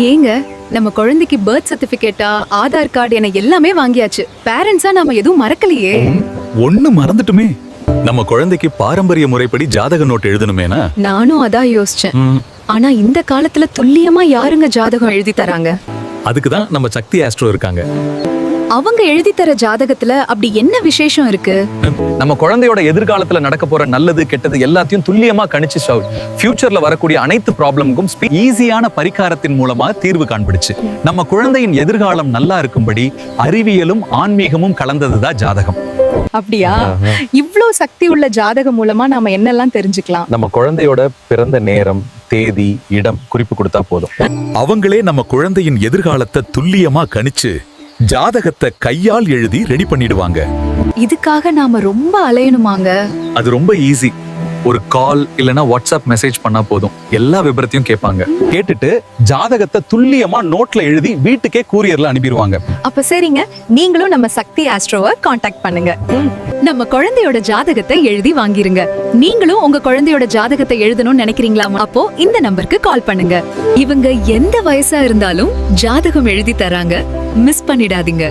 ஏங்க, நம்ம குழந்தைக்கு பர்த் சர்டிபிகேட்டா ஆதார் கார்டு என எல்லாமே வாங்கியாச்சு. பேரண்ட்ஸா நாம எதுவும் மறக்கலையே. ஒண்ணு மறந்துட்டுமே. நம்ம குழந்தைக்கு பாரம்பரிய முறைப்படி ஜாதக நோட் எழுதணுமேனா? நானும் அதான் யோசிச்சேன். ஆனா இந்த காலத்துல துல்லியமா யாருங்க ஜாதகம் எழுதி தராங்க? அதுக்குதான் நம்ம சக்தி ஆஸ்ட்ரோ இருக்காங்க. அவங்க எழுதி தர ஜாதகத்துல அப்படி என்ன விசேஷம் இருக்கு? நம்ம குழந்தையோட எதிர்காலத்துல நடக்க போற நல்லது கெட்டது எல்லாத்தையும் துல்லியமா கணிச்சு ஃபியூச்சர்ல வரக்கூடிய அனைத்து ப்ராப்ளமுக்கும் ஈஸியான பரிகாரத்தின் மூலமா தீர்வு காண்பிடுச்சு. நம்ம குழந்தையின் எதிர்காலம் நல்லா இருக்கும்படி அறிவியலும் ஆன்மீகமும் கலந்ததுதான் ஜாதகம். அப்படியா? இவ்ளோ சக்தி உள்ள ஜாதகம் மூலமா நாம என்னெல்லாம் தெரிஞ்சுக்கலாம்? நம்ம குழந்தையோட பிறந்த நேரம், தேதி, இடம் குறிப்பு கொடுத்தா போதும். அவங்களே நம்ம குழந்தையின் எதிர்காலத்தை துல்லியமா கணிச்சு ஜாதகத்தை கையால் எழுதி ரெடி பண்ணிடுவாங்க. இதுக்காக நாம ரொம்ப அலையணுமாங்க? அது ரொம்ப ஈஸி. ஒரு கால் இல்லனா வாட்ஸ்அப் மெசேஜ் பண்ணா போதும். எல்லா விபரத்தையும் கேட்பாங்க. கேட்டுட்டு ஜாதகத்தை துல்லியமா நோட்ல எழுதி வீட்டுக்கே கூரியர்ல அனுப்பிடுவாங்க. அப்ப சரிங்க, நீங்களும் நம்ம சக்தி ஆஸ்ட்ரோவை காண்டாக்ட் பண்ணுங்க. நம்ம குழந்தையோட ஜாதகத்தை எழுதி வாங்கிருங்க. நீங்களும் உங்க குழந்தையோட ஜாதகத்தை எழுதணும்னு நினைக்கிறீங்களா? அப்போ இந்த நம்பருக்கு கால் பண்ணுங்க. இவங்க எந்த வயசா இருந்தாலும் ஜாதகம் எழுதி தராங்க. மிஸ் பண்ணிடாதீங்க.